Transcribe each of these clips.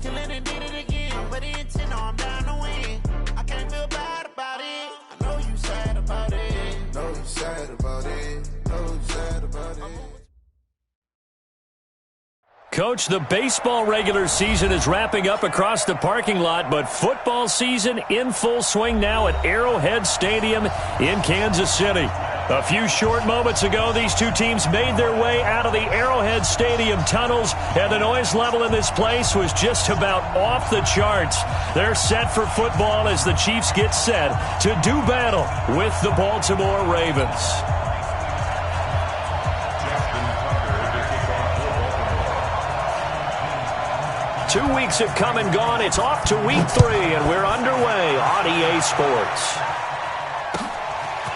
killing and did it again. But the intent, no, I'm down to win. I can't feel bad about it. I know you sad about it. Know you sad about it. Know you sad about it. Coach, the baseball regular season is wrapping up across the parking lot, but football season in full swing now at Arrowhead Stadium in Kansas City. A few short moments ago, these two teams made their way out of the Arrowhead Stadium tunnels, and the noise level in this place was just about off the charts. They're set for football as the Chiefs get set to do battle with the Baltimore Ravens. 2 weeks have come and gone. It's off to week 3, and we're underway on EA Sports.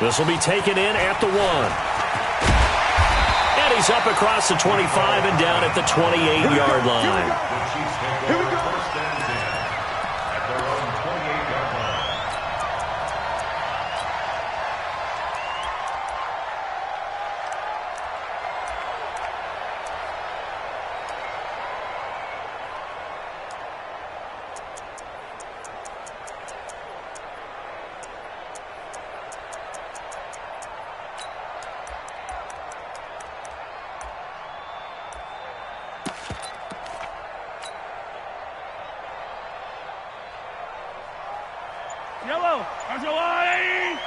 This will be taken in at the 1. And he's up across the 25 and down at the 28-yard line. Here we go. First down, at their own 28-yard line. Yellow, there's your line.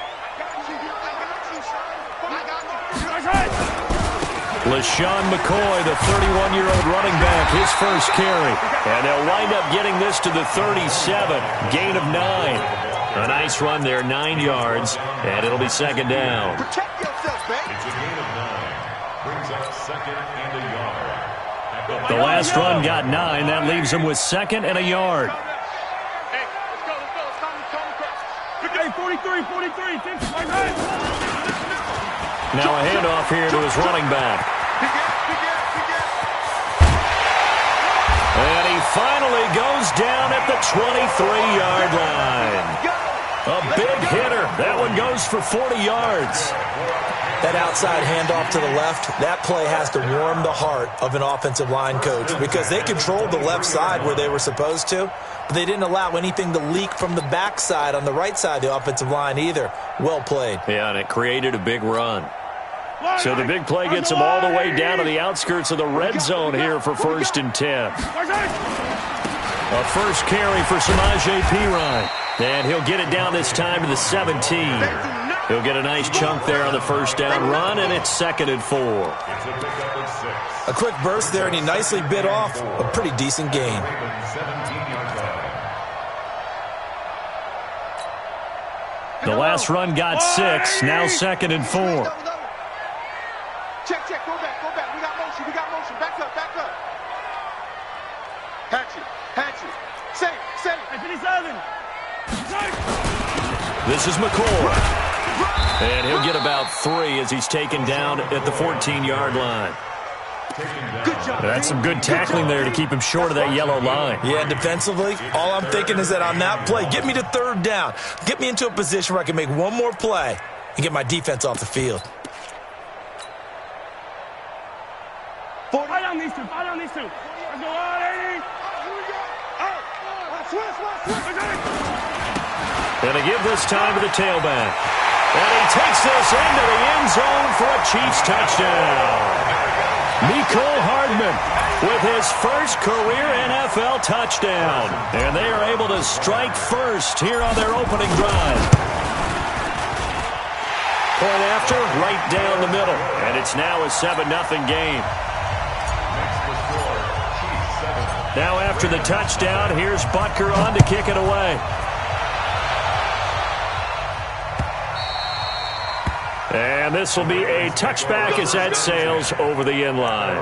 LaShawn McCoy, the 31-year-old running back, his first carry. And they'll wind up getting this to the 37, gain of 9. A nice run there, 9 yards, and it'll be second down. Protect yourself, man. It's a gain of 9. Brings up second and a yard. The last run got 9. That leaves them with second and a yard. Hey, 43, 43. Now a handoff here to his running back. And he finally goes down at the 23-yard line. A big hitter. That one goes for 40 yards. That outside handoff to the left, that play has to warm the heart of an offensive line coach because they controlled the left side where they were supposed to, but they didn't allow anything to leak from the backside on the right side of the offensive line either. Well played. Yeah, and it created a big run. So the big play gets him all the way down to the outskirts of the red zone here for 1st and 10. A first carry for Samaje Perine. And he'll get it down this time to the 17. He'll get a nice chunk there on the first down run, and it's 2nd and 4. A quick burst there, and he nicely bit off a pretty decent gain. The last run got 6, now 2nd and 4. Check, go back. We got motion. Back up. Hatchet. Safe. Hey, 57. This is McCoy. And he'll get about 3 as he's taken down at the 14-yard line. That's some good tackling there to keep him short of that yellow line. Yeah, defensively, all I'm thinking is that on that play, get me to 3rd down. Get me into a position where I can make one more play and get my defense off the field. Fight on these two. Let's go, 80. And they give this time to the tailback. And he takes this into the end zone for a Chiefs touchdown. Mecole Hardman with his first career NFL touchdown. And they are able to strike first here on their opening drive. Point after, right down the middle. And it's now a 7-0 game. Now after the touchdown, here's Butker on to kick it away. And this will be a touchback as that sails over the end line.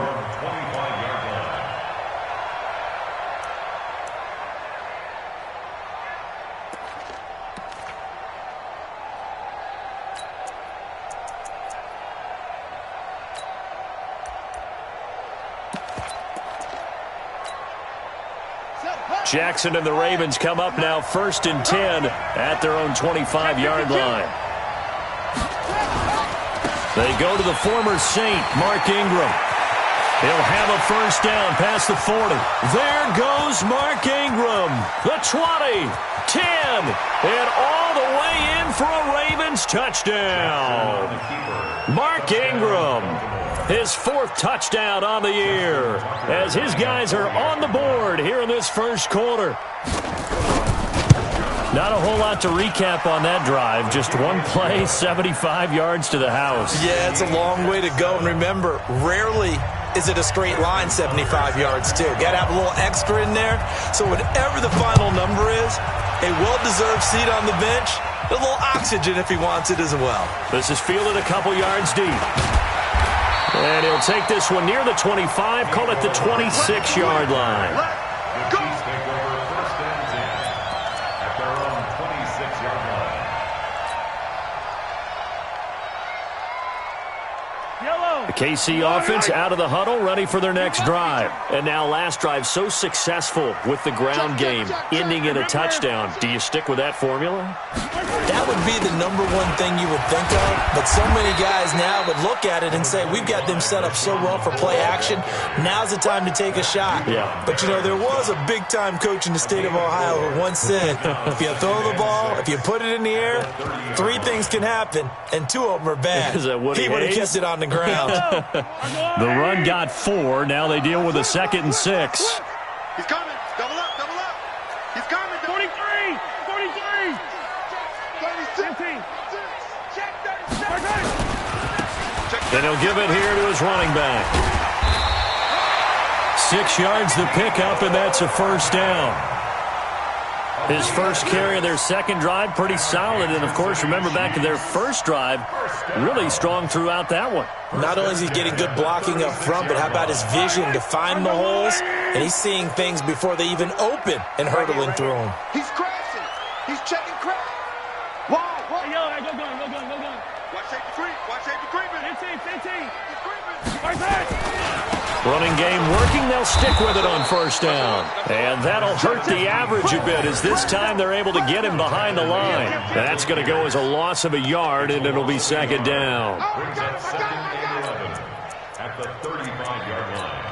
Jackson and the Ravens come up now 1st and 10 at their own 25-yard line. They go to the former Saint, Mark Ingram. He'll have a first down past the 40. There goes Mark Ingram. The 20, 10, and all the way in for a Ravens touchdown. Mark Ingram, his 4th touchdown on the year, as his guys are on the board here in this first quarter. Not a whole lot to recap on that drive. Just one play, 75 yards to the house. Yeah, it's a long way to go. And remember, rarely is it a straight line 75 yards, too. Got to have a little extra in there. So whatever the final number is, a well-deserved seat on the bench, a little oxygen if he wants it as well. This is fielded a couple yards deep. And he'll take this one near the 25, call it the 26-yard line. The Chiefs take over first and 10 at their own 26-yard line. The KC offense out of the huddle, ready for their next drive. And now last drive so successful with the ground game, ending in a touchdown. Do you stick with that formula? That would be the number one thing you would think of, but so many guys now would look at it and say, we've got them set up so well for play action, now's the time to take a shot. Yeah. But, you know, there was a big-time coach in the state of Ohio who once said, if you throw the ball, if you put it in the air, 3 things can happen, and 2 of them are bad. Is that Woody He would have Hayes? kept it on the ground. The run got 4. Now they deal with a 2nd and 6. He's coming. Double up. He's coming. 43. 43. 15. Then he'll give it here to his running back. 6 yards the pickup, and that's a first down. His first carry of their second drive, pretty solid. And, of course, remember back to their first drive, really strong throughout that one. Not only is he getting good blocking up front, but how about his vision to find the holes? And he's seeing things before they even open and hurtling through them. He's crashing. He's checking crash. Wow. Hey, yo, hey, go gun. Watch safety creeping. 15. He's creeping. Right side. Running game working, they'll stick with it on first down. And that'll hurt the average a bit, as this time they're able to get him behind the line. That's going to go as a loss of a yard, and it'll be 2nd down. Brings up 2nd and 11 at the 35-yard line.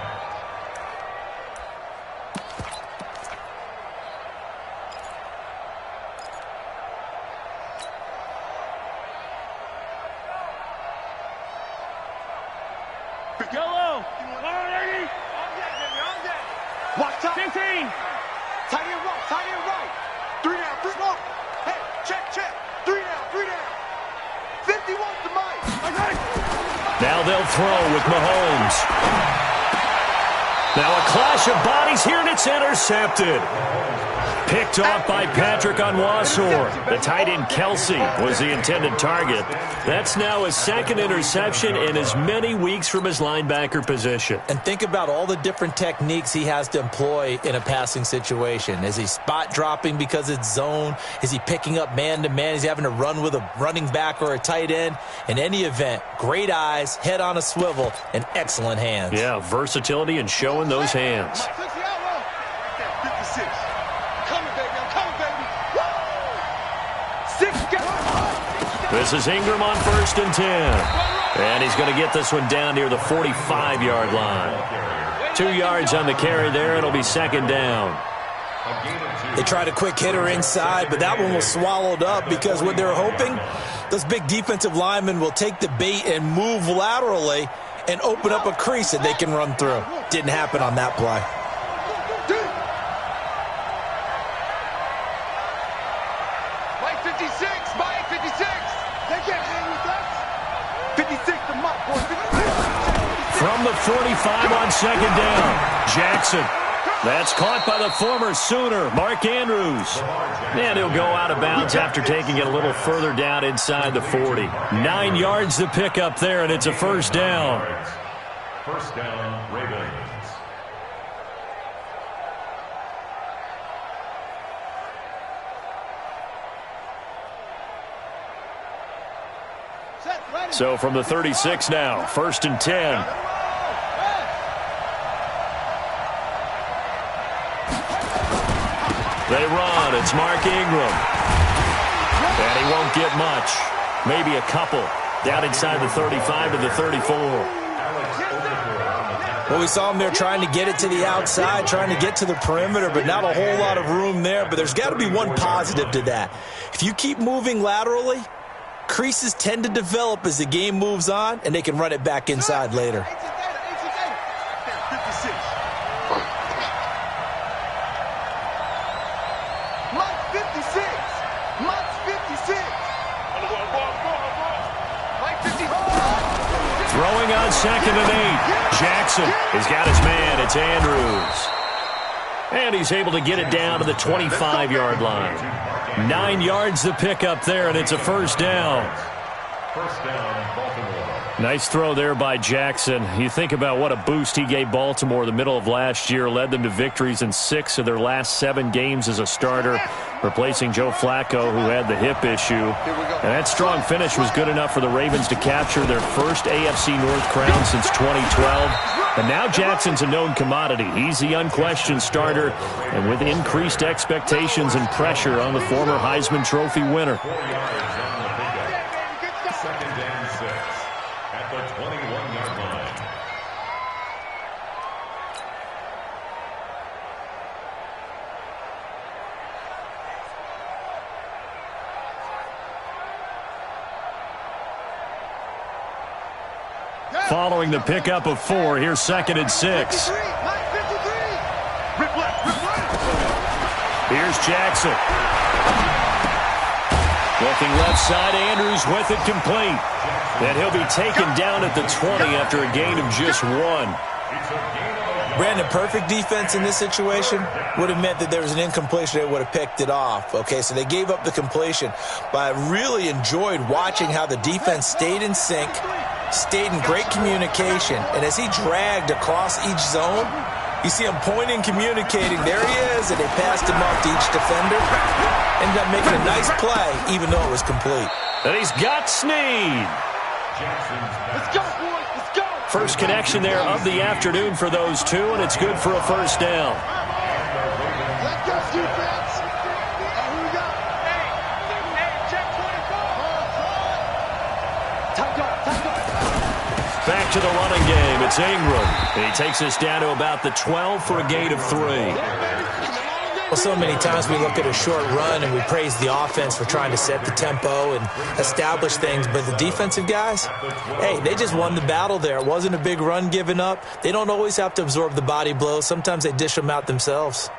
Yellow. Watch top. 15. Tight end right. 3 down, 3 more. Hey, check. 3 down. 51 to Mike. Now they'll throw with Mahomes. Now a clash of bodies here, and it's intercepted. Picked off by Patrick Onwuasor. The tight end Kelsey was the intended target. That's now his 2nd interception in as many weeks from his linebacker position. And think about all the different techniques he has to employ in a passing situation. Is he spot dropping because it's zone? Is he picking up man-to-man? Is he having to run with a running back or a tight end? In any event, great eyes, head on a swivel, and excellent hands. Yeah, versatility and showing those hands. 56. I'm coming, baby. Woo! 6 guys. This is Ingram on 1st and 10. And he's going to get this one down near the 45-yard line. 2 yards on the carry there. It'll be 2nd down. They tried a quick hitter inside, but that one was swallowed up because what they're hoping, those big defensive linemen will take the bait and move laterally and open up a crease that they can run through. Didn't happen on that play. Mike 56. They can't hang with us. 56 to Mike, boy. 56. From the 45 on 2nd down, Jackson. That's caught by the former Sooner, Mark Andrews. And he'll go out of bounds after taking it a little further down inside the 40. 9 yards to pick up there, and it's a first down. First down, Ravens. So from the 36 now, 1st and 10. They run. It's Mark Ingram. And he won't get much. Maybe a couple. Down inside the 35 to the 34. Alex Okafor on the tackle. Well, we saw him there trying to get it to the outside, trying to get to the perimeter, but not a whole lot of room there. But there's got to be one positive to that. If you keep moving laterally, creases tend to develop as the game moves on, and they can run it back inside later. Throwing on 2nd and 8. Jackson has got his man. It's Andrews. And he's able to get it down to the 25-yard line. 9 yards to pick up there, and it's a first down. First down, Baltimore. Nice throw there by Jackson. You think about what a boost he gave Baltimore the middle of last year, led them to victories in 6 of their last 7 games as a starter, replacing Joe Flacco, who had the hip issue. And that strong finish was good enough for the Ravens to capture their first AFC North crown since 2012. And now Jackson's a known commodity. He's the unquestioned starter, and with increased expectations and pressure on the former Heisman Trophy winner. 4 yards on the pickup. 2nd and 6 at the 21-yard line. Following the pickup of 4, here's 2nd and 6. Here's Jackson. Looking left side, Andrews with it complete. And he'll be taken down at the 20 after a gain of just 1. Brandon, perfect defense in this situation would have meant that there was an incompletion. They would have picked it off. Okay, so they gave up the completion. But I really enjoyed watching how the defense stayed in sync, stayed in great communication, and as he dragged across each zone, you see him pointing, communicating. There he is, and they passed him off to each defender. Ended up making a nice play, even though it was complete. And he's got Snead. Let's go, boys. Let's go. First connection there of the afternoon for those two, and it's good for a first down. Let's go, defense. Who we got? Hey, check 24. Time go. Back to the running game. It's Ingram. And he takes us down to about the 12 for a gain of 3. Well, so many times we look at a short run and we praise the offense for trying to set the tempo and establish things, but the defensive guys, hey, they just won the battle there. It wasn't a big run given up. They don't always have to absorb the body blows. Sometimes they dish them out themselves.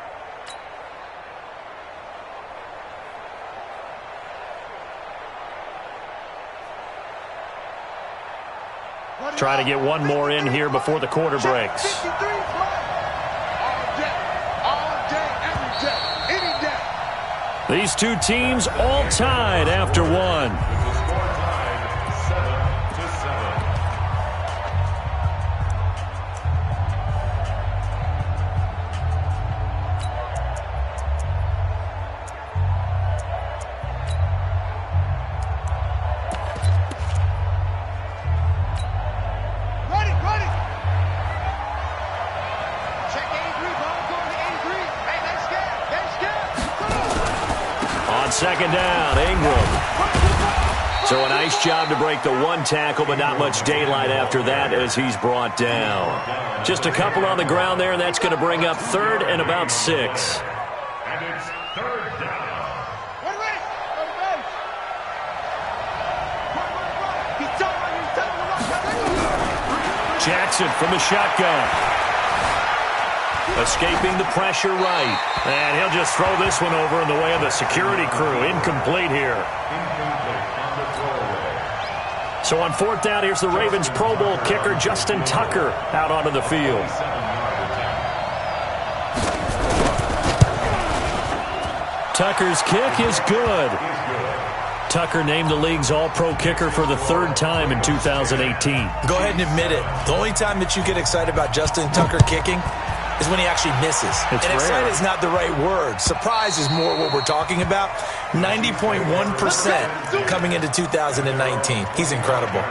Try to get one more in here before the quarter breaks. These two teams all tied after 1. Score tied 7-7. Ready. Check 83, ball going to 83. Hey, let's get. On 2nd down, Ingram. So a nice job to break the 1 tackle, but not much daylight after that as he's brought down. Just a couple on the ground there, and that's going to bring up 3rd and about 6. And it's 3rd down. Jackson from the shotgun. Escaping the pressure right. And he'll just throw this one over in the way of the security crew. Incomplete here. Incomplete on the throwaway. So on 4th down, here's the Ravens Pro Bowl kicker, Justin Tucker, out onto the field. 7-yard attempt. Tucker's kick is good. Tucker named the league's all-pro kicker for the 3rd time in 2018. Go ahead and admit it. The only time that you get excited about Justin Tucker kicking is when he actually misses. It's and excited rare. is not the right word. Surprise is more what we're talking about. 90.1% coming into 2019. He's incredible.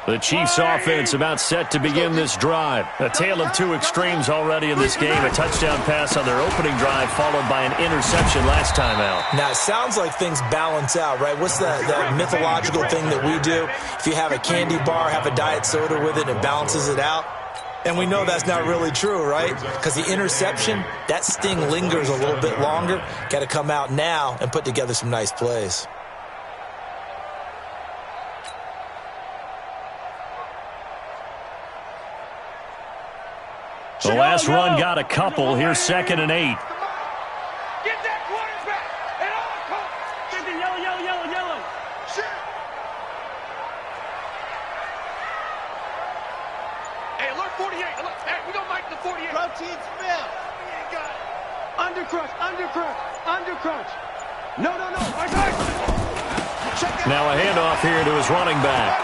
The Chiefs offense about set to begin this drive. A tale of two extremes already in this game. A touchdown pass on their opening drive followed by an interception last time out. Now, it sounds like things balance out, right? What's that mythological thing that we do? If you have a candy bar, have a diet soda with it, it balances it out. And we know that's not really true, right? Because the interception, that sting lingers a little bit longer. Got to come out now and put together some nice plays. The last run got a couple. Here's 2nd and 8. Get that quarterback at all costs. Get the yellow. Shit. Hey, alert 48. Alert. Hey, we don't like the 48. Protein spell. Undercrunch. No. Now a handoff here to his running back.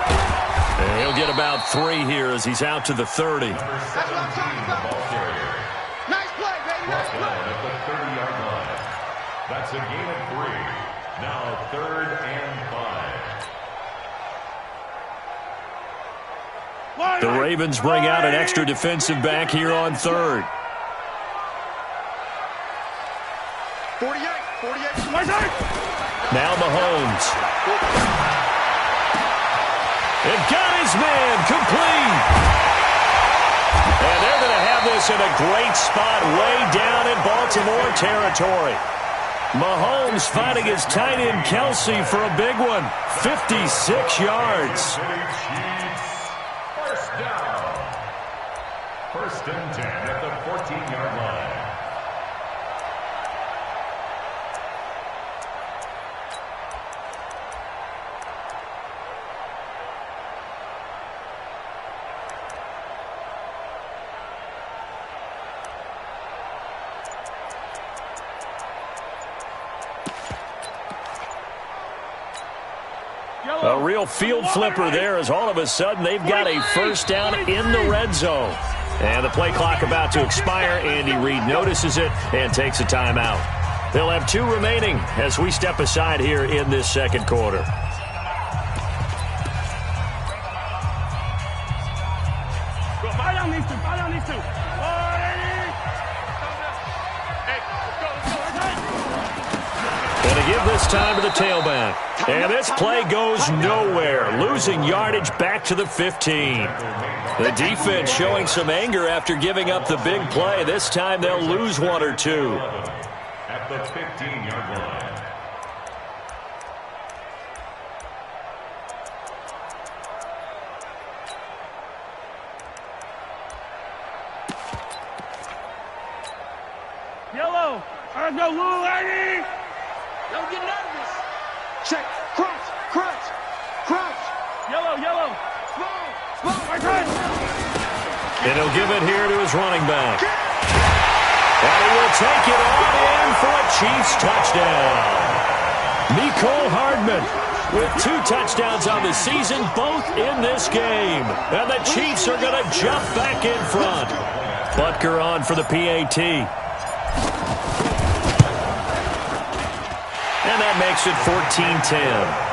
And he'll get about 3 here as he's out to the 30. That's what I'm talking about. Nice play, baby. Nice play. At the 30-yard line. That's a gain of 3. Now 3rd and 5. The Ravens bring out an extra defensive back here on 3rd. 48. Now Mahomes. And got his man complete. And they're going to have this in a great spot way down in Baltimore territory. Mahomes fighting his tight end Kelsey for a big one. 56 yards. First down. 1st and 10 at the 14-yard line. A real field flipper there as all of a sudden they've got a first down in the red zone. And the play clock about to expire. Andy Reid notices it and takes a timeout. They'll have 2 remaining as we step aside here in this 2nd quarter. Fire down these two. Going to give this time to the tailback. And this play goes nowhere. Losing yardage back to the 15. The defense showing some anger after giving up the big play. This time they'll lose 1 or 2. At the 15-yard line. Yellow. Go, little lady. Don't get nervous. Check. Crunch. Yellow. Small. And he'll give it here to his running back. And he will take it on in for a Chiefs touchdown. Mecole Hardman with 2 touchdowns on the season, both in this game. And the Chiefs are going to jump back in front. Butker on for the PAT. And that makes it 14-10.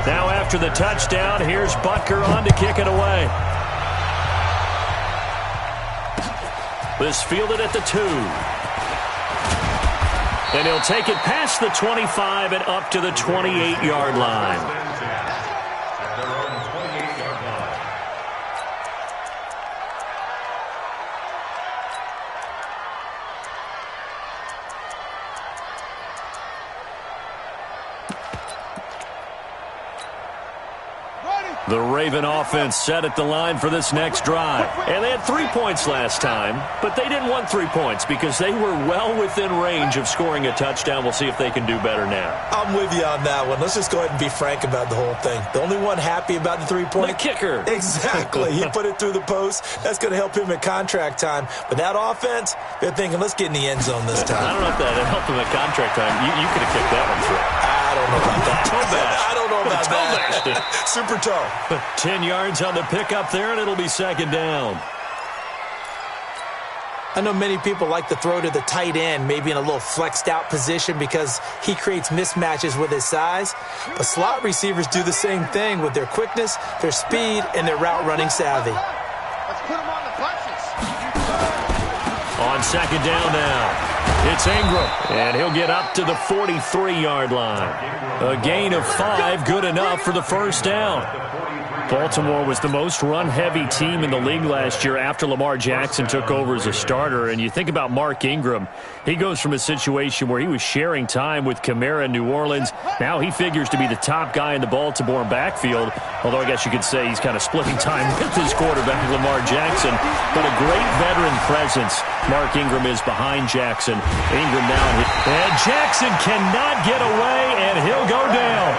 Now after the touchdown, here's Butker on to kick it away. This fielded at the 2. And he'll take it past the 25 and up to the 28-yard line. The Raven offense set at the line for this next drive. And they had 3 points last time, but they didn't want 3 points because they were well within range of scoring a touchdown. We'll see if they can do better now. I'm with you on that one. Let's just go ahead and be frank about the whole thing. The only one happy about the 3-point? The kicker. Exactly. He put it through the post. That's going to help him at contract time. But that offense, they're thinking, let's get in the end zone this time. I don't know if that helped him at contract time. You could have kicked that one through. I don't know about that. I don't know about that. Super toe. 10 yards on the pickup there, and it'll be 2nd down. I know many people like to throw to the tight end, maybe in a little flexed out position because he creates mismatches with his size. But slot receivers do the same thing with their quickness, their speed, and their route running savvy. Let's put him on the punches. On second down now, it's Ingram, and he'll get up to the 43-yard line. A gain of 5, good enough for the first down. Baltimore was the most run-heavy team in the league last year after Lamar Jackson took over as a starter. And you think about Mark Ingram, he goes from a situation where he was sharing time with Kamara in New Orleans. Now he figures to be the top guy in the Baltimore backfield, although I guess you could say he's kind of splitting time with his quarterback, Lamar Jackson. But a great veteran presence. Mark Ingram is behind Jackson. Ingram now, and Jackson cannot get away, and he'll go down.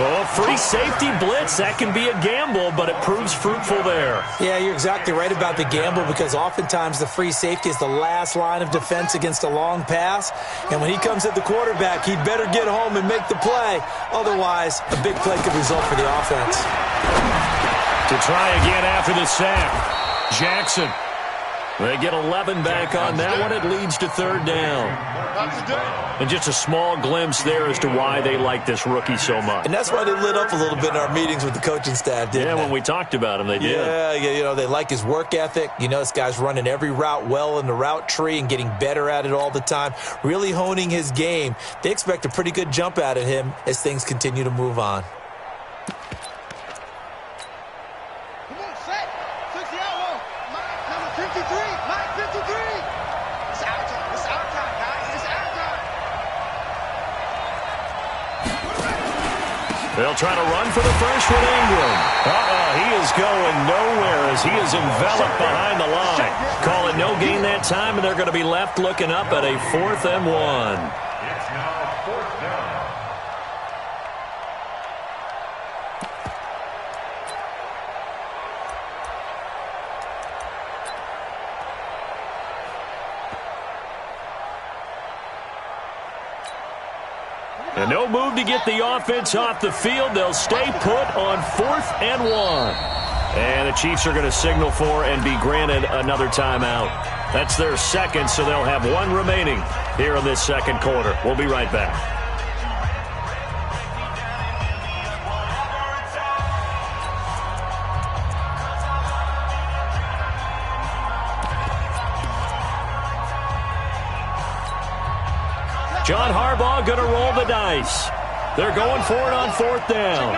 Oh, free safety blitz, that can be a gamble, but it proves fruitful there. Yeah, you're exactly right about the gamble because oftentimes the free safety is the last line of defense against a long pass. And when he comes at the quarterback, he'd better get home and make the play. Otherwise, a big play could result for the offense. To try again after the sack, Jackson. They get 11 back on that one. It leads to third down. And just a small glimpse there as to why they like this rookie so much. And that's why they lit up a little bit in our meetings with the coaching staff, didn't they? Yeah, when we talked about him, they did. Yeah, you know, they like his work ethic. You know, this guy's running every route well in the route tree and getting better at it all the time, really honing his game. They expect a pretty good jump out of him as things continue to move on. They'll try to run for the first with Ingram. He is going nowhere as he is enveloped behind the line. Call it no gain that time, and they're going to be left looking up at a 4th and 1. It's now 4th down. And no move to get the offense off the field. They'll stay put on 4th and 1. And the Chiefs are going to signal for and be granted another timeout. That's their second, so they'll have one remaining here in this second quarter. We'll be right back. John Harbaugh going to roll the dice. They're going for it on 4th down.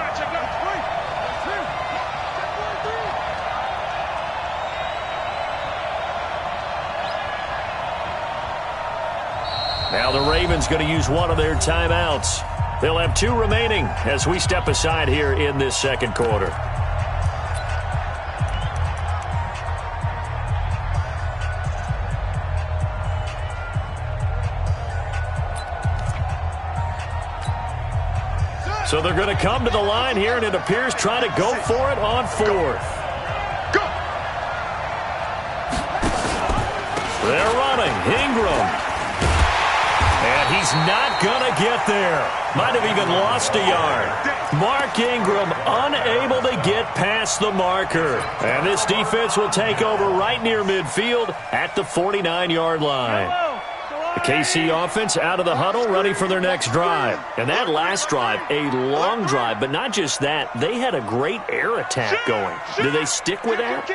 Now the Ravens going to use one of their timeouts. They'll have 2 remaining as we step aside here in this second quarter. So they're going to come to the line here, and it appears trying to go for it on 4th. Go. They're running. Ingram. And he's not going to get there. Might have even lost a yard. Mark Ingram unable to get past the marker. And this defense will take over right near midfield at the 49-yard line. The KC offense out of the huddle, ready for their next drive. And that last drive, a long drive, but not just that. They had a great air attack going. Do they stick with that?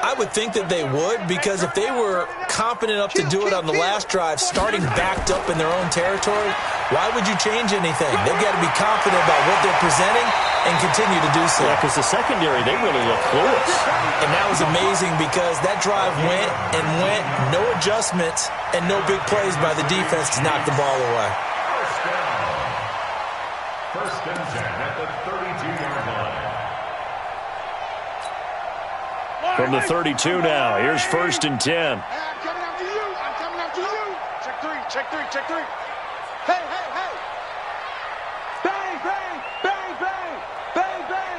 I would think that they would, because if they were confident enough to do it on the last drive, starting backed up in their own territory, why would you change anything? They've got to be confident about what they're presenting and continue to do so. Yeah, because the secondary, they really look clueless. And that was amazing because that drive went and went, no adjustments and no big plays by the defense to knock the ball away. First and 10 at the 32-yard line. From the 32 now, here's 1st and 10. Hey, I'm coming after you. I'm coming after you. Check 3, check 3, check 3. Hey, hey, hey. Bang, bang, bang, bang, bang, bang.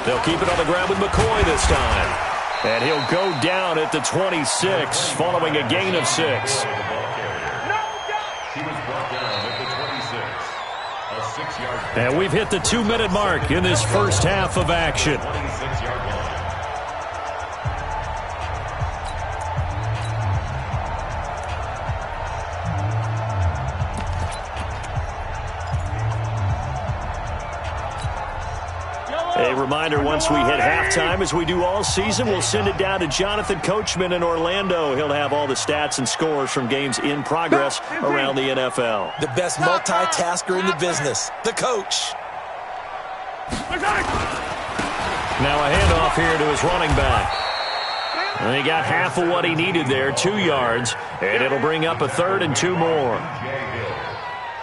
They'll keep it on the ground with McCoy this time. And he'll go down at the 26, following a gain of 6. He was brought down at the 26. A 6-yard. And we've hit the 2-minute mark in this first half of action. 26-yard line. reminder, once we hit halftime, as we do all season, we'll send it down to Jonathan Coachman in Orlando. He'll have all the stats and scores from games in progress around the NFL. The best multitasker in the business, the coach. Now a handoff here to his running back. And he got half of what he needed there, 2 yards, and it'll bring up a 3rd and 2 more.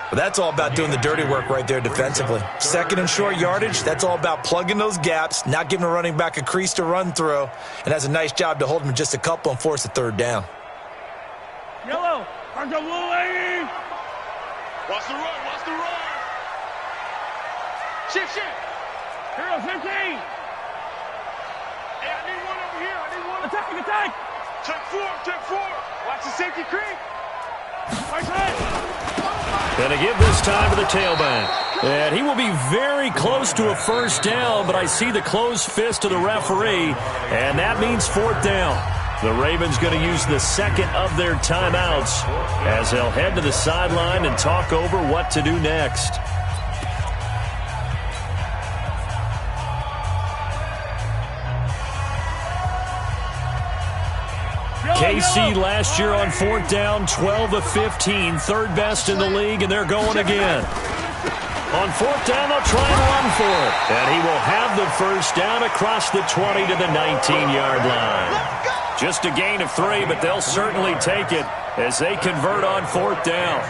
Well, that's all about doing the dirty work right there defensively. 2nd and short yardage, that's all about plugging those gaps, not giving a running back a crease to run through, and has a nice job to hold him just a couple and force a 3rd down. Yellow, watch the blue lady. Watch the run, watch the run. Shift. Hero 15. Hey, I need one over here. I need one. Attack. Check 4. Watch the safety creep. Right side. Going to give this time to the tailback. And he will be very close to a 1st down, but I see the closed fist of the referee, and that means 4th down. The Ravens going to use the 2nd of their timeouts as they'll head to the sideline and talk over what to do next. KC last year on 4th down, 12 of 15, 3rd best in the league, and they're going again. On 4th down, they'll try and run for it. And he will have the 1st down across the 20 to the 19-yard line. Just a gain of 3, but they'll certainly take it as they convert on 4th down.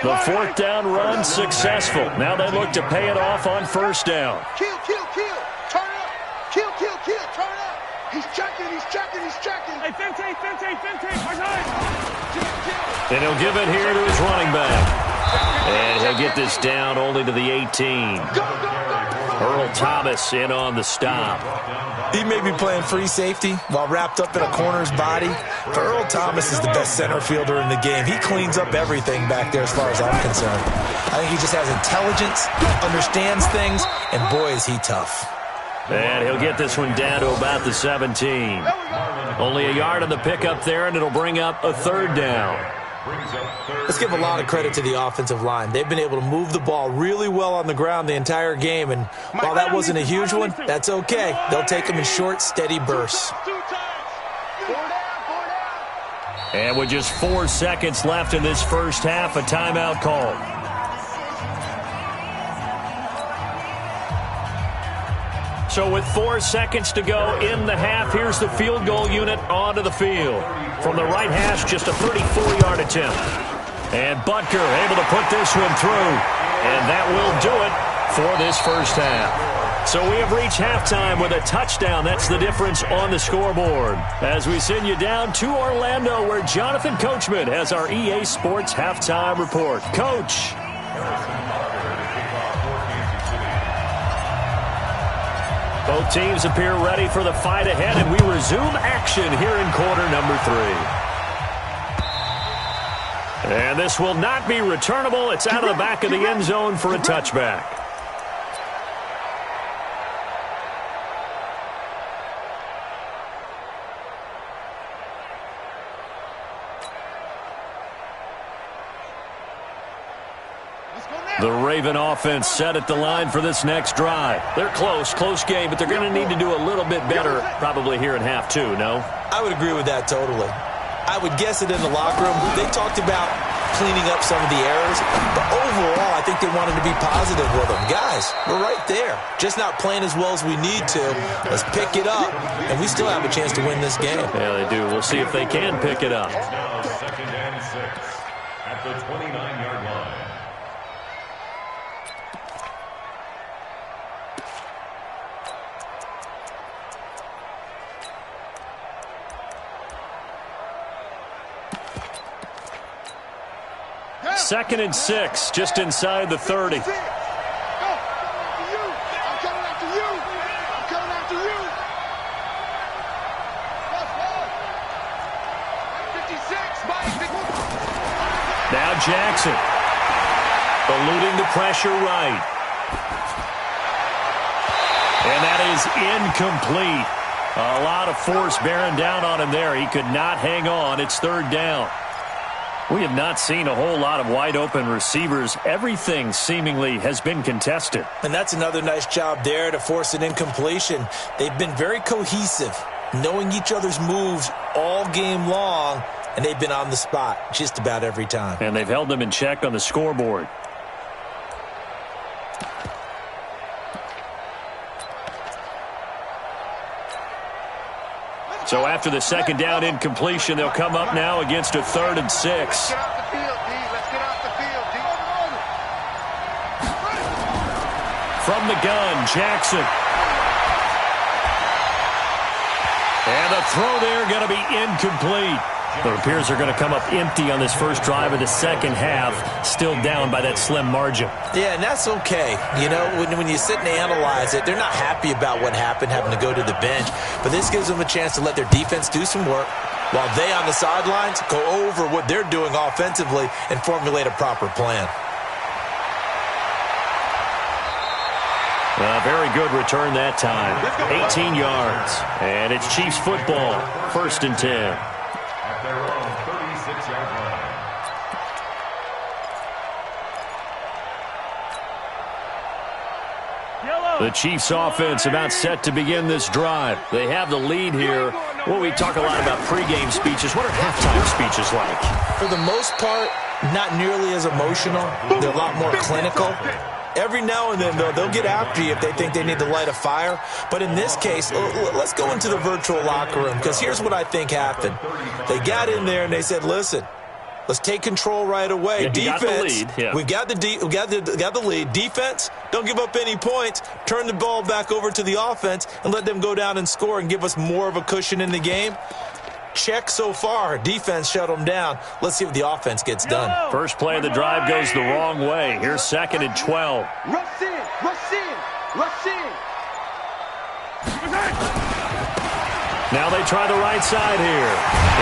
The 4th down run successful. Now they look to pay it off on 1st down. Kill. Turn up. Kill. Turn up. He's checking. Hey, 15. Right side. And he'll give it here to his running back. And he'll get this down only to the 18. Earl Thomas in on the stop. He may be playing free safety while wrapped up in a corner's body, but Earl Thomas is the best center fielder in the game. He cleans up everything back there as far as I'm concerned. I think he just has intelligence, understands things, and boy, is he tough. And he'll get this one down to about the 17. Only a yard on the pickup there, and it'll bring up a 3rd down. Let's give a lot of credit to the offensive line. They've been able to move the ball really well on the ground the entire game, and while that wasn't a huge one, that's okay. They'll take them in short, steady bursts. And with just 4 seconds left in this 1st half, a timeout called. So with 4 seconds to go in the half, here's the field goal unit onto the field. From the right hash, just a 34-yard attempt. And Butker able to put this one through. And that will do it for this 1st half. So we have reached halftime with a touchdown. That's the difference on the scoreboard. As we send you down to Orlando, where Jonathan Coachman has our EA Sports halftime report. Coach. Both teams appear ready for the fight ahead, and we resume action here in quarter number 3. And this will not be returnable. It's out of the back of the end zone for a touchback. The Raven offense set at the line for this next drive. They're close game, but they're going to need to do a little bit better probably here in half 2, no? I would agree with that totally. I would guess it in the locker room. They talked about cleaning up some of the errors, but overall I think they wanted to be positive with them. Guys, we're right there. Just not playing as well as we need to. Let's pick it up, and we still have a chance to win this game. Yeah, they do. We'll see if they can pick it up. Now 2nd and 6 at the 29-yard line. Second and 6, just inside the 30. I'm coming after you. Now Jackson. Eluding the pressure right. And that is incomplete. A lot of force bearing down on him there. He could not hang on. It's 3rd down. We have not seen a whole lot of wide-open receivers. Everything seemingly has been contested. And that's another nice job there to force an incompletion. They've been very cohesive, knowing each other's moves all game long, and they've been on the spot just about every time. And they've held them in check on the scoreboard. So after the second down incompletion, they'll come up now against a 3rd and 6. Let's get off the field, D. Let's get off the field, D. From the gun, Jackson. And the throw there going to be incomplete. It appears they're going to come up empty on this first drive of the second half, still down by that slim margin. Yeah, and that's okay. You know, when you sit and analyze it, they're not happy about what happened, having to go to the bench. But this gives them a chance to let their defense do some work while they on the sidelines go over what they're doing offensively and formulate a proper plan. A very good return that time. 18 yards. And it's Chiefs football. 1st and 10. At their own 36-yard line. The Chiefs offense about set to begin this drive. They have the lead here. Well, we talk a lot about pregame speeches. What are halftime speeches like? For the most part, not nearly as emotional. They're a lot more clinical. Every now and then, though, they'll get after you if they think they need to light a fire. But in this case, let's go into the virtual locker room, because here's what I think happened. They got in there and they said, listen, let's take control right away. Yeah, defense, we got the lead. Defense, don't give up any points. Turn the ball back over to the offense and let them go down and score and give us more of a cushion in the game. Check so far. Defense shut them down. Let's see what the offense gets done. First play of the drive goes the wrong way. Here's 2nd and 12. Rush in, rush in, rush in. Now they try the right side here.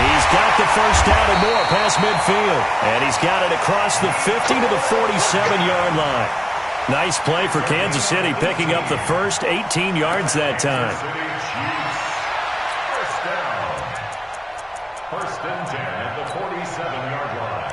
He's got the first down and more past midfield. And he's got it across the 50 to the 47-yard line. Nice play for Kansas City, picking up the first 18 yards that time. First and 10 at the 47-yard line.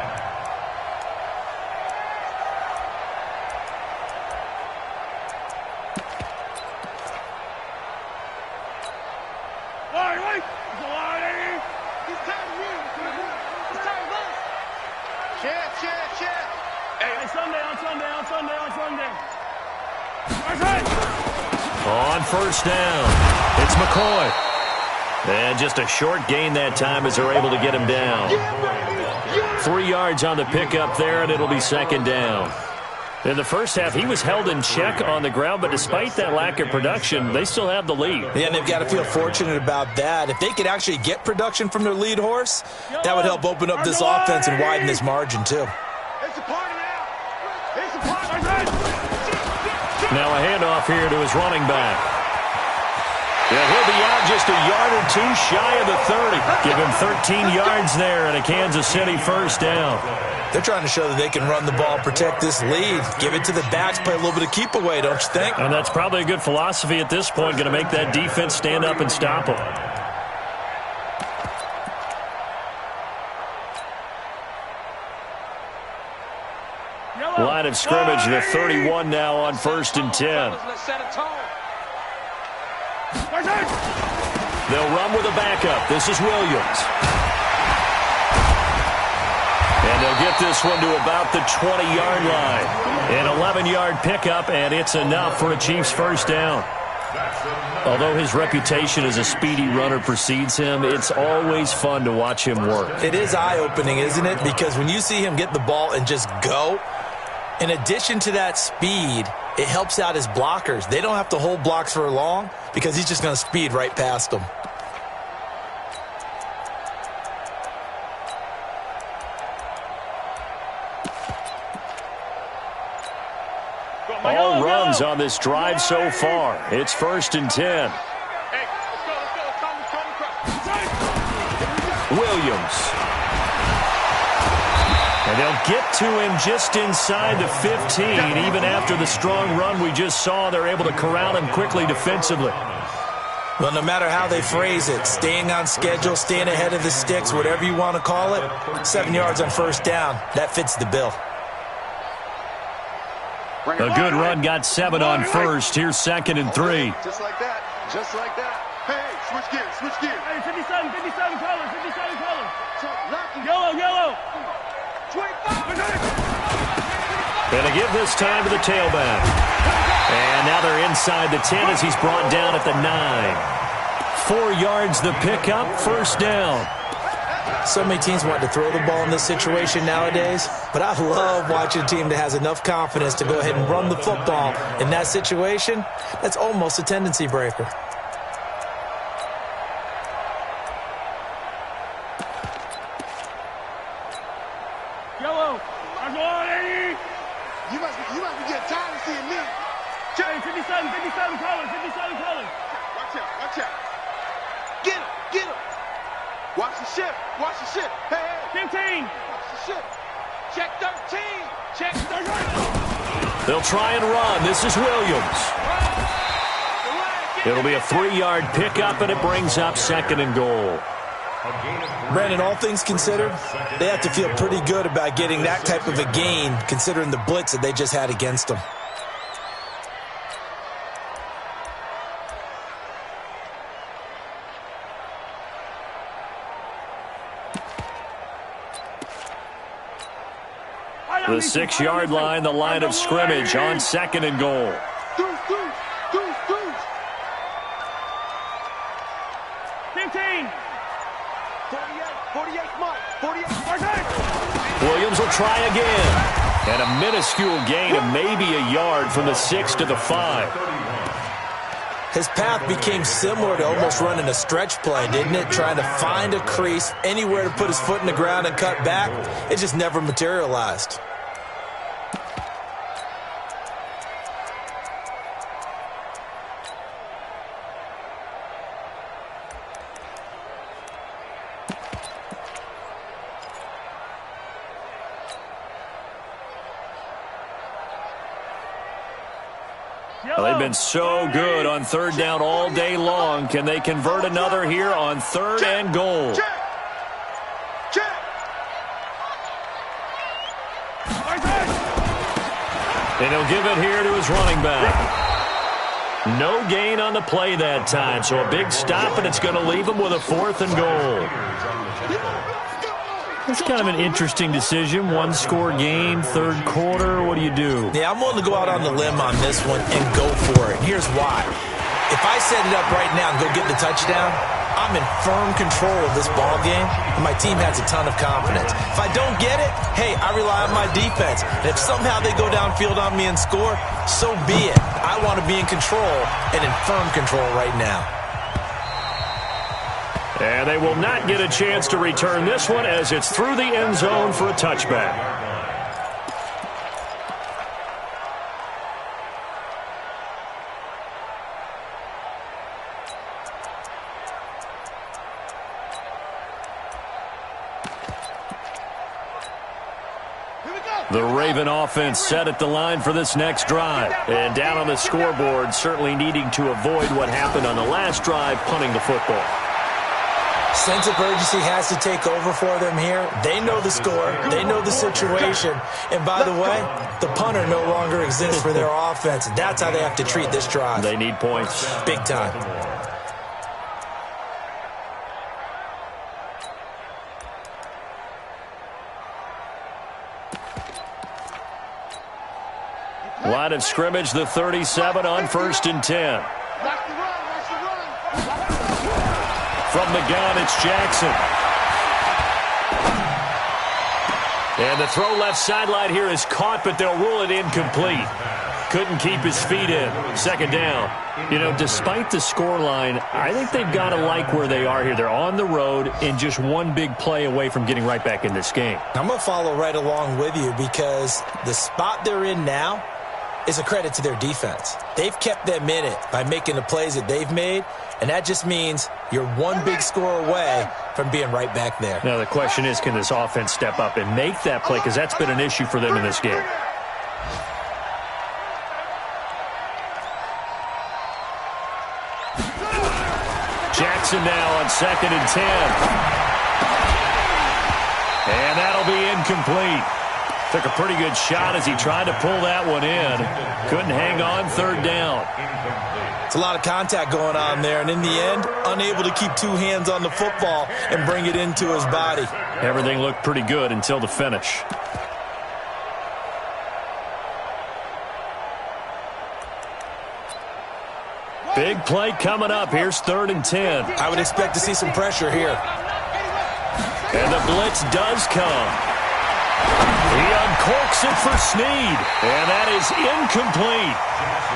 On first down, it's McCoy. And just a short gain that time as they're able to get him down. 3 yards on the pickup there, and it'll be 2nd down. In the first half, he was held in check on the ground, but despite that lack of production, they still have the lead. Yeah, and they've got to feel fortunate about that. If they could actually get production from their lead horse, that would help open up this offense and widen this margin, too. It's a party now. It's a party. Now a handoff here to his running back. Yeah, he'll be out just a yard or two shy of the 30. Give him 13 yards there and a Kansas City first down. They're trying to show that they can run the ball, protect this lead, give it to the backs, play a little bit of keep away, don't you think? And that's probably a good philosophy at this point, going to make that defense stand up and stop them. Line of scrimmage, the 31 now on 1st and 10. Let's set a tone. They'll run with a backup. This is Williams. And they'll get this one to about the 20-yard line. An 11-yard pickup, and it's enough for a Chiefs first down. Although his reputation as a speedy runner precedes him, it's always fun to watch him work. It is eye-opening, isn't it? Because when you see him get the ball and just go, in addition to that speed, it helps out his blockers. They don't have to hold blocks for long because he's just going to speed right past them. All runs on this drive so far. It's 1st and 10. Williams. And they'll get to him just inside the 15. Even after the strong run we just saw, they're able to corral him quickly defensively. Well, no matter how they phrase it, staying on schedule, staying ahead of the sticks, whatever you want to call it, 7 yards on first down, that fits the bill. A good run got 7 on first. Here's 2nd and 3. Just like that. Just like that. Hey, switch gears, switch gears. Hey, 57 colors, 57 colors. Yellow. 25. Going to give this time to the tailback. And now they're inside the 10 as he's brought down at the 9. 4 yards the pickup, first down. So many teams want to throw the ball in this situation nowadays, but I love watching a team that has enough confidence to go ahead and run the football in that situation. That's almost a tendency breaker. Yellow. I'm going, Eddie. You must be getting tired of seeing me. Hey, 57 colors, 57 colors. Watch out. Get him. Watch the ship. Hey. 15. Watch the ship. Check 13. Check 13. They'll try and run. This is Williams. It'll be a 3-yard pickup, and it brings up 2nd and goal. Brandon, all things considered, they have to feel pretty good about getting that type of a gain, considering the blitz that they just had against them. The 6-yard line, the line of scrimmage on 2nd and goal. Deuce. 15. 48, Mike. 48. Williams will try again. And a minuscule gain of maybe a yard from the 6 to the 5. His path became similar to almost running a stretch play, didn't it? Trying to find a crease, anywhere to put his foot in the ground and cut back. It just never materialized. Well, they've been so good on 3rd down all day long. Can they convert another here on 3rd and goal? Check. And he'll give it here to his running back. No gain on the play that time, so a big stop, and it's going to leave him with a 4th and goal. That's kind of an interesting decision. 1-score game, 3rd quarter. What do you do? Yeah, I'm willing to go out on the limb on this one and go for it. Here's why. If I set it up right now and go get the touchdown, I'm in firm control of this ball game, and my team has a ton of confidence. If I don't get it, hey, I rely on my defense. And if somehow they go downfield on me and score, so be it. I want to be in control and in firm control right now. And they will not get a chance to return this one as it's through the end zone for a touchback. The Raven offense set at the line for this next drive. And down on the scoreboard, certainly needing to avoid what happened on the last drive, punting the football. Sense of urgency has to take over for them here. They know the score. They know the situation. And by the way, the punter no longer exists for their offense. That's how they have to treat this drive. They need points. Big time. Line of scrimmage, the 37 on 1st and 10. From the gun, it's Jackson. And the throw left sideline here is caught, but they'll rule it incomplete. Couldn't keep his feet in. 2nd down. You know, despite the scoreline, I think they've got to like where they are here. They're on the road and just one big play away from getting right back in this game. I'm going to follow right along with you because the spot they're in now is a credit to their defense. They've kept them in it by making the plays that they've made, and that just means you're one big score away from being right back there. Now, the question is, can this offense step up and make that play? Because that's been an issue for them in this game. Wilson now on 2nd and 10. And that'll be incomplete. Took a pretty good shot as he tried to pull that one in. Couldn't hang on, 3rd down. It's a lot of contact going on there, and in the end, unable to keep 2 hands on the football and bring it into his body. Everything looked pretty good until the finish. Big play coming up. Here's 3rd and 10. I would expect to see some pressure here. And the blitz does come. He uncorks it for Snead. And that is incomplete.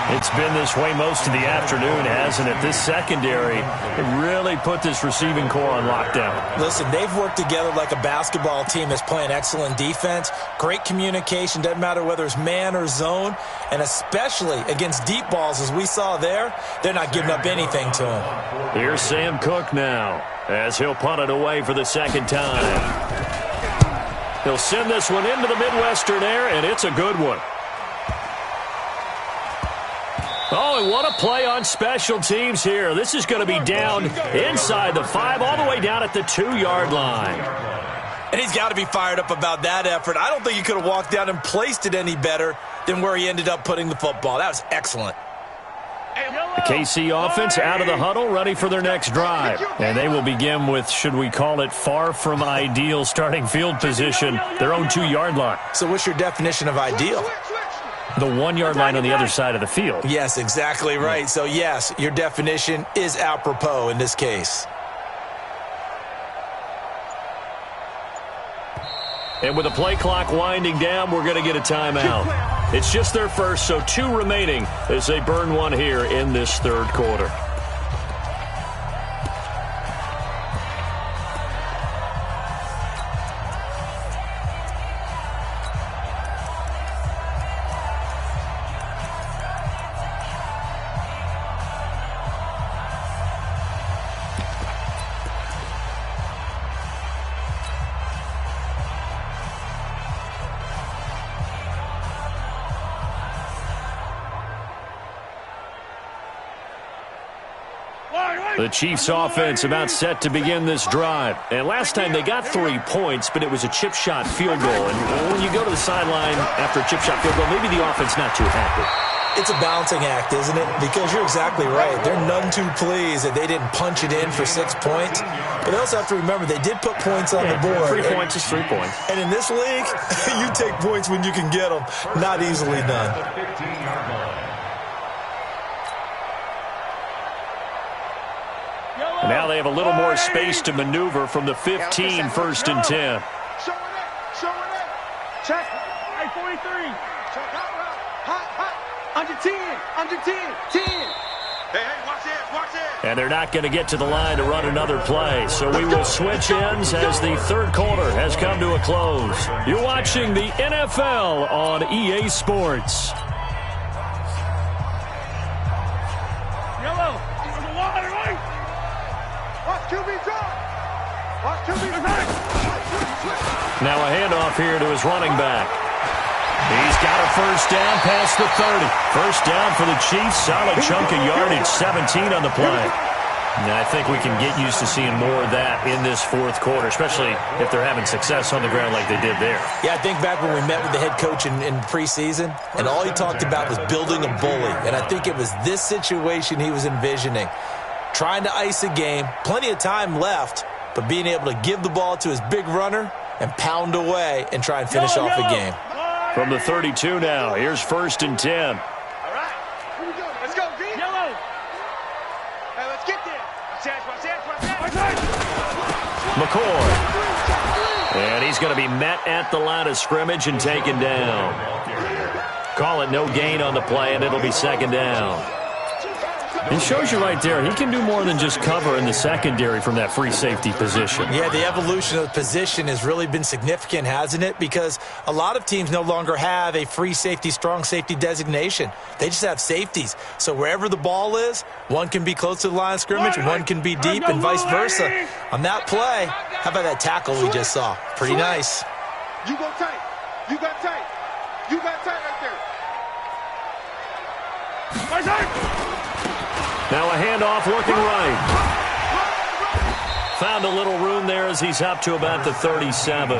It's been this way most of the afternoon, hasn't it? This secondary, it really put this receiving core on lockdown. Listen, they've worked together like a basketball team that's playing excellent defense. Great communication, doesn't matter whether it's man or zone. And especially against deep balls, as we saw there, they're not giving up anything to him. Here's Sam Cook now, as he'll punt it away for the 2nd time. He'll send this one into the Midwestern air, and it's a good one. Oh, and what a play on special teams here. This is going to be down inside the 5, all the way down at the 2-yard line. And he's got to be fired up about that effort. I don't think he could have walked down and placed it any better than where he ended up putting the football. That was excellent. The KC offense out of the huddle, ready for their next drive. And they will begin with, should we call it, far from ideal starting field position, their own 2-yard line. So what's your definition of ideal? The 1-yard line on the other side of the field. Yes, exactly right. So, yes, your definition is apropos in this case. And with the play clock winding down, we're going to get a timeout. It's just their first, so 2 remaining as they burn one here in this 3rd quarter. The Chiefs offense about set to begin this drive. And last time they got 3 points, but it was a chip shot field goal. And when you go to the sideline after a chip shot field goal, maybe the offense not too happy. It's a balancing act, isn't it? Because you're exactly right. They're none too pleased that they didn't punch it in for 6 points. But they also have to remember they did put points on the board. 3 points is 3 points. And in this league, you take points when you can get them. Not easily done. Now they have a little more space to maneuver from the 15, 1st and 10. Show it in. Check. 43. Check hot. Under 10. 10. Hey, watch this. And they're not going to get to the line to run another play. So we will switch ends as the 3rd quarter has come to a close. You're watching the NFL on EA Sports. Yellow. Now a handoff here to his running back. He's got a 1st down past the 30. 1st down for the Chiefs. Solid chunk of yardage, 17 on the play. And I think we can get used to seeing more of that in this 4th quarter, especially if they're having success on the ground like they did there. Yeah, I think back when we met with the head coach in preseason, and all he talked about was building a bully. And I think it was this situation he was envisioning. Trying to ice a game, plenty of time left, but being able to give the ball to his big runner and pound away and try and finish off a game. From the 32 now, here's 1st and 10. All right. Here we go. Let's go, V. Yellow. Hey, let's get there. McCoy. And he's going to be met at the line of scrimmage and taken down. Call it no gain on the play, and it'll be 2nd down. He shows you right there, he can do more than just cover in the secondary from that free safety position. Yeah, the evolution of the position has really been significant, hasn't it? Because a lot of teams no longer have a free safety, strong safety designation. They just have safeties. So wherever the ball is, one can be close to the line of scrimmage, one can be deep, and vice versa. On that play, how about that tackle we just saw? Pretty nice. You go tight. You got tight. You got tight right there. Now a handoff looking right. found a little room there as he's up to about the 37.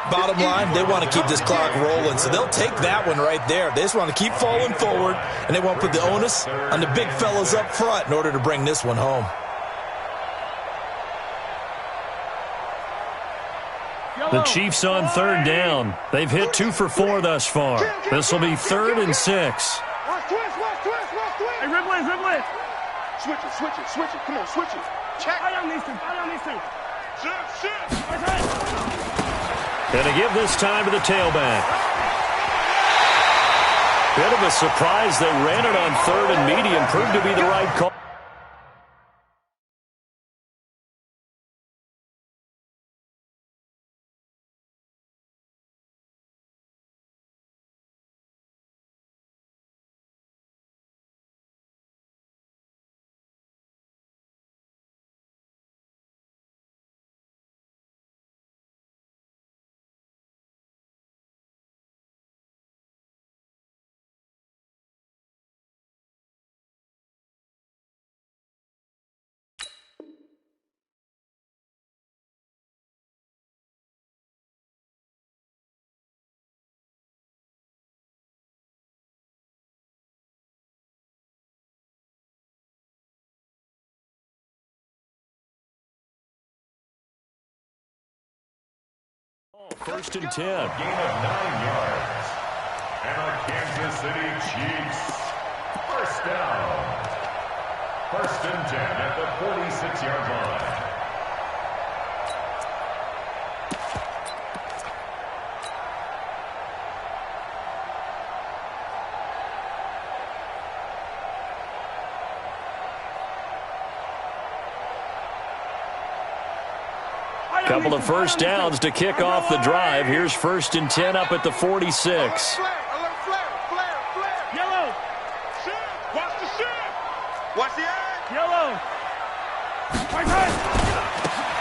Bottom line, they want to keep this clock rolling, so they'll take that one right there. They just want to keep falling forward, and they want to put the onus on the big fellas up front in order to bring this one home. The Chiefs on third down. They've hit 2 for 4 thus far. This will be 3rd and 6. Hey, Ridley. Switch it. Come on, switch it. Check. I don't need to. And to give this time to the tailback. Bit of a surprise. They ran it on 3rd and medium. Proved to be the right call. First and 10. Gain of 9 yards. And the Kansas City Chiefs. First down. 1st and 10 at the 46-yard line. Couple of first downs to kick off the drive. Here's 1st and 10 up at the 46. Flare. Yellow. Watch the shit. Watch the eye. Yellow. Right.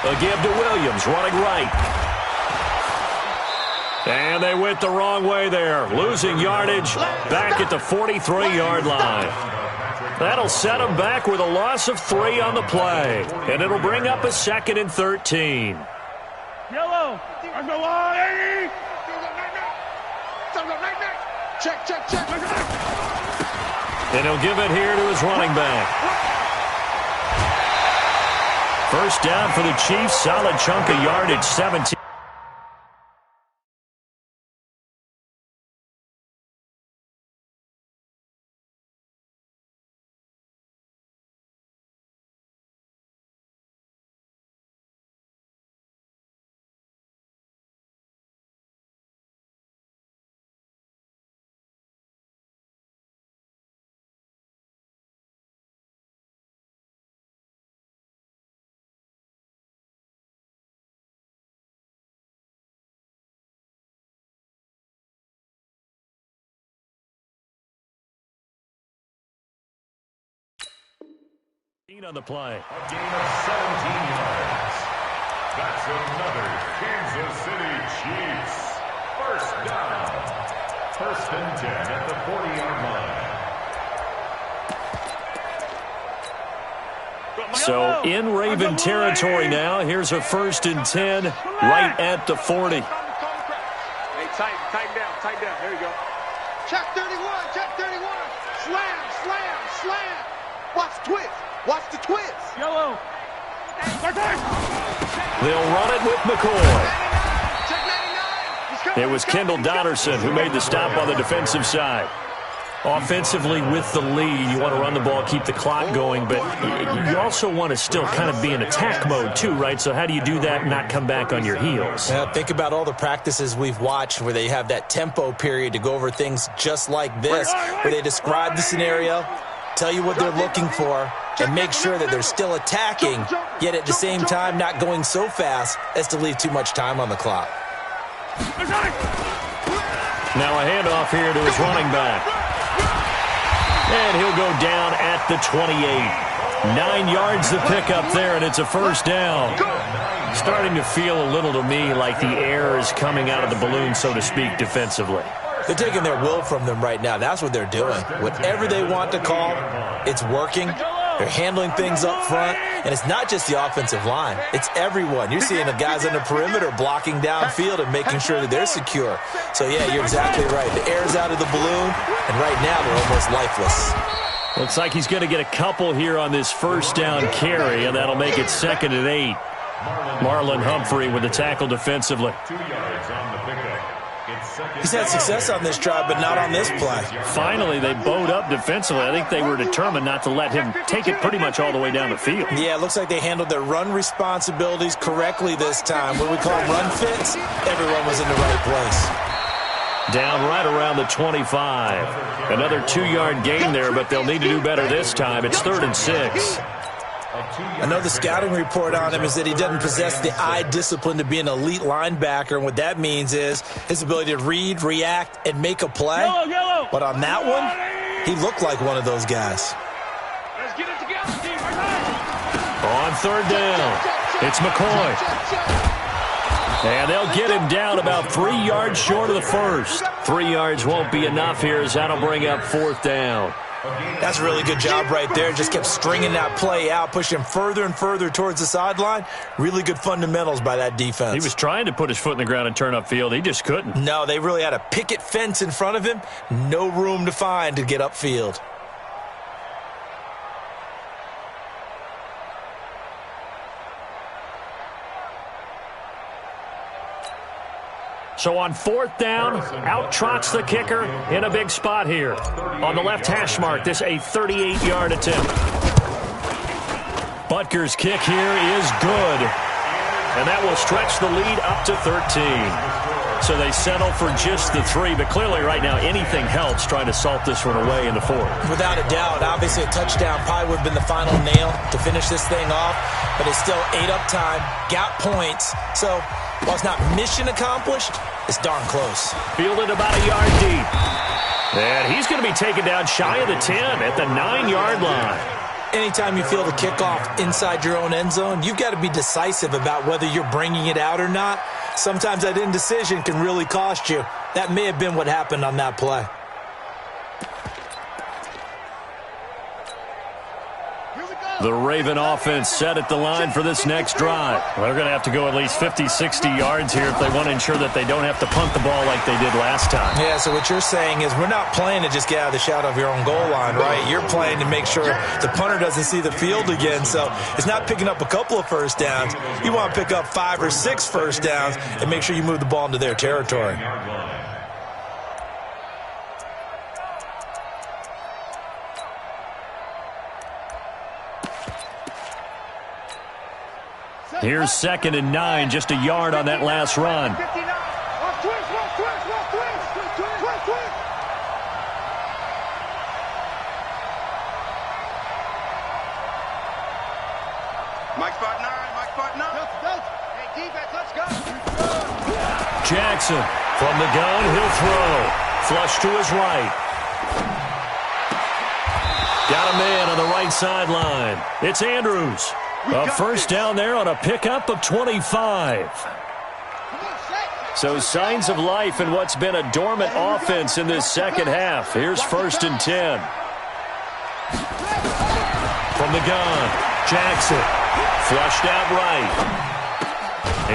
A give to Williams, running right. And they went the wrong way there. Losing yardage back at the 43-yard line. That'll set them back with a loss of 3 on the play. And it'll bring up a 2nd and 13. Yellow. There's no line. Check. And he'll give it here to his running back. First down for the Chiefs. Solid chunk of yardage, 17. On the play. A gain of 17 yards. That's another Kansas City Chiefs. First down. 1st and 10 at the 40-yard line. So in Raven territory now. Here's a 1st and 10 right at the 40. Hey, tighten down. There you go. Check 31. Slam. Watch the twist. Yellow. They'll run it with McCoy. It was Kendall Donnerson who made the stop on the defensive side. Offensively with the lead, you want to run the ball, keep the clock going, but you also want to still kind of be in attack mode too, right? So how do you do that and not come back on your heels? Yeah, think about all the practices we've watched where they have that tempo period to go over things just like this, where they describe the scenario, tell you what they're looking for, and make sure that they're still attacking, yet at the same time not going so fast as to leave too much time on the clock. Now a handoff here to his running back. And he'll go down at the 28. 9 yards to pick up there, and it's a first down. Starting to feel a little to me like the air is coming out of the balloon, so to speak, defensively. They're taking their will from them right now. That's what they're doing. Whatever they want to call, it's working. They're handling things up front, and it's not just the offensive line. It's everyone. You're seeing the guys on the perimeter blocking downfield and making sure that they're secure. So, yeah, you're exactly right. The air's out of the balloon, and right now they're almost lifeless. Looks like he's going to get a couple here on this first down carry, and that'll make it 2nd and 8. Marlon Humphrey with the tackle defensively. 2 yards on the pickup. He's had success on this drive, but not on this play. Finally, they bowed up defensively. I think they were determined not to let him take it pretty much all the way down the field. Yeah, it looks like they handled their run responsibilities correctly this time. What we call run fits, everyone was in the right place. Down right around the 25. Another 2-yard gain there, but they'll need to do better this time. It's 3rd and 6. I know the scouting report on him is that he doesn't possess the eye discipline to be an elite linebacker, and what that means is his ability to read, react, and make a play. But on that one, he looked like one of those guys. Let's get it together, team. On 3rd down, it's McCoy. And they'll get him down about 3 yards short of the first. 3 yards won't be enough here as that'll bring up 4th down. That's a really good job right there. Just kept stringing that play out, pushing him further and further towards the sideline. Really good fundamentals by that defense. He was trying to put his foot in the ground and turn upfield. He just couldn't. No, they really had a picket fence in front of him. No room to find to get upfield. So on 4th down, out trots the kicker in a big spot here. On the left hash mark, this a 38-yard attempt. Butker's kick here is good. And that will stretch the lead up to 13. So they settle for just the 3, but clearly right now anything helps trying to salt this one away in the 4th. Without a doubt, obviously a touchdown probably would have been the final nail to finish this thing off, but it's still ate up time, got points, so while it's not mission accomplished, it's darn close. Fielded about a yard deep. And he's going to be taken down shy of the 10 at the 9-yard line. Anytime you field a kickoff inside your own end zone, you've got to be decisive about whether you're bringing it out or not. Sometimes that indecision can really cost you. That may have been what happened on that play. The Raven offense set at the line for this next drive. Well, they're going to have to go at least 50, 60 yards here if they want to ensure that they don't have to punt the ball like they did last time. Yeah, so what you're saying is we're not playing to just get out of the shadow of your own goal line, right? You're playing to make sure the punter doesn't see the field again. So it's not picking up a couple of first downs. You want to pick up 5 or 6 first downs and make sure you move the ball into their territory. Here's 2nd and 9, just a yard on that last run. Mike spot 9. Hey, defense, let's go. Jackson from the gun, he'll throw. Flush to his right. Got a man on the right sideline. It's Andrews. A first down there on a pickup of 25. So signs of life in what's been a dormant offense in this second half. Here's 1st and 10. From the gun, Jackson. Flushed out right.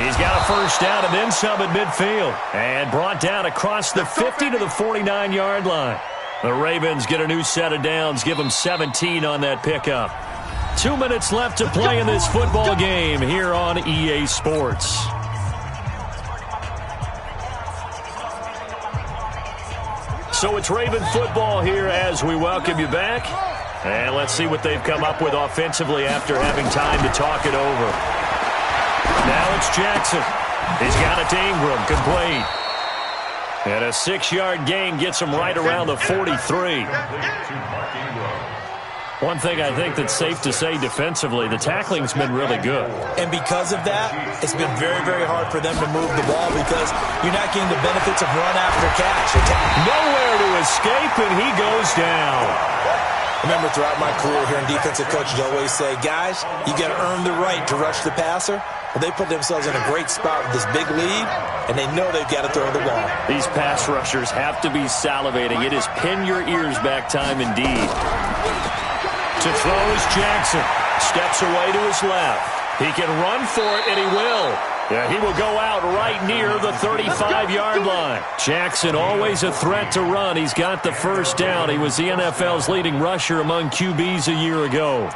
He's got a first down and then some at midfield. And brought down across the 50 to the 49-yard line. The Ravens get a new set of downs, give them 17 on that pickup. 2 minutes left to play in this football game here on EA Sports. So it's Raven football here as we welcome you back. And let's see what they've come up with offensively after having time to talk it over. Now it's Jackson. He's got it to Ingram, complete. And a 6-yard gain gets him right around the 43. One thing I think that's safe to say defensively, the tackling's been really good. And because of that, it's been very, very hard for them to move the ball because you're not getting the benefits of run after catch. Nowhere to escape, and he goes down. Remember, throughout my career here in defensive coaches always say, guys, you got to earn the right to rush the passer. Well, they put themselves in a great spot with this big lead, and they know they've got to throw the ball. These pass rushers have to be salivating. It is pin your ears back time indeed. To throw is Jackson. Steps away to his left. He can run for it, and he will. Yeah, he will go out right near the 35-yard line. Jackson, always a threat to run. He's got the first down. He was the NFL's leading rusher among QBs a year ago.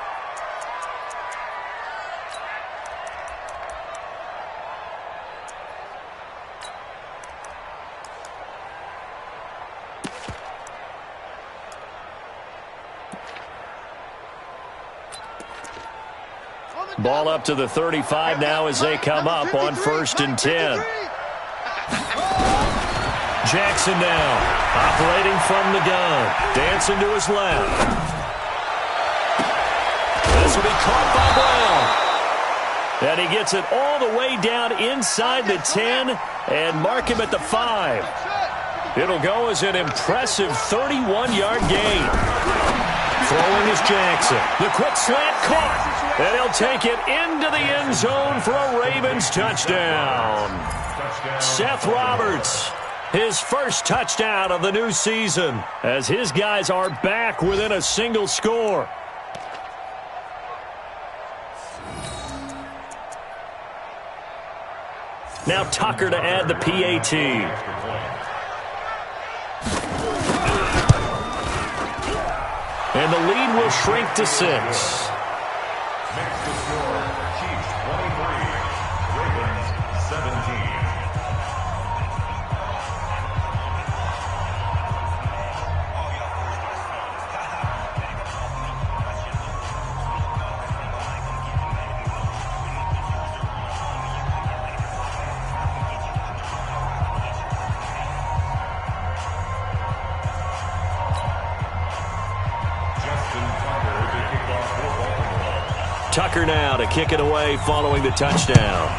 Ball up to the 35 now as they come up on 1st and 10. Jackson now, operating from the gun. Dancing to his left. This will be caught by Brown. And he gets it all the way down inside the 10 and mark him at the 5. It'll go as an impressive 31-yard gain. Throwing is Jackson. The quick slant caught. And he'll take it into the end zone for a Ravens touchdown. Seth Roberts, his first touchdown of the new season, as his guys are back within a single score. Now Tucker to add the PAT. And the lead will shrink to 6. Next to score, Chiefs 23, Ravens 17. Tucker now to kick it away following the touchdown.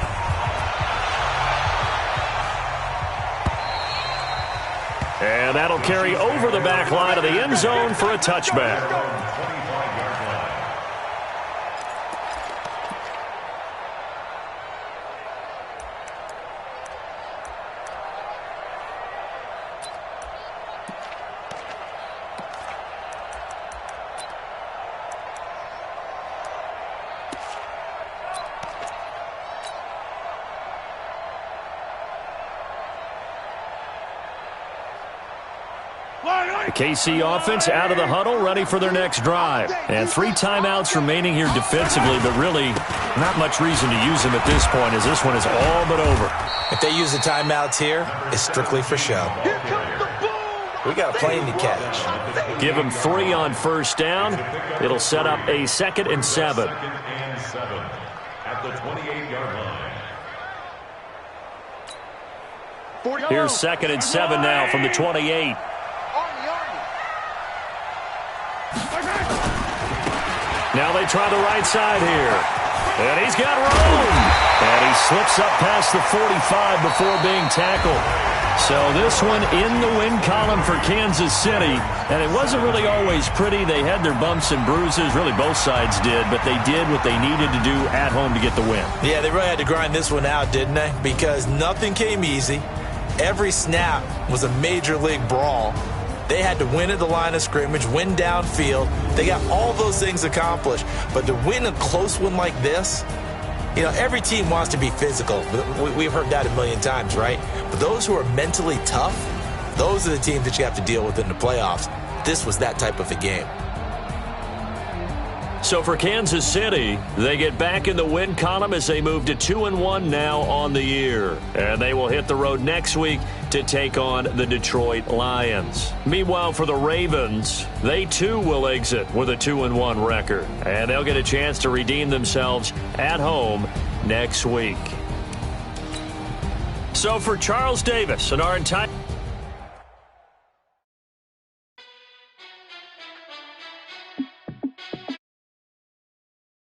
And that'll carry over the back line of the end zone for a touchback. The KC offense out of the huddle, ready for their next drive. And 3 timeouts remaining here defensively, but really not much reason to use them at this point, as this one is all but over. If they use the timeouts here, it's strictly for show. We got a plane to catch. Give them 3 on first down. It'll set up a 2nd and 7. At the 28-yard line. Here's 2nd and 7 now from the 28. Now they try the right side here. And he's got room. And he slips up past the 45 before being tackled. So this one in the win column for Kansas City. And it wasn't really always pretty. They had their bumps and bruises. Really both sides did. But they did what they needed to do at home to get the win. Yeah, they really had to grind this one out, didn't they? Because nothing came easy. Every snap was a major league brawl. They had to win at the line of scrimmage, win downfield. They got all those things accomplished. But to win a close one like this, you know, every team wants to be physical. We've heard that a million times, right? But those who are mentally tough, those are the teams that you have to deal with in the playoffs. This was that type of a game. So for Kansas City, they get back in the win column as they move to 2-1 now on the year. And they will hit the road next week to take on the Detroit Lions. Meanwhile, for the Ravens, they too will exit with a 2-1 record. And they'll get a chance to redeem themselves at home next week. So for Charles Davis and our entire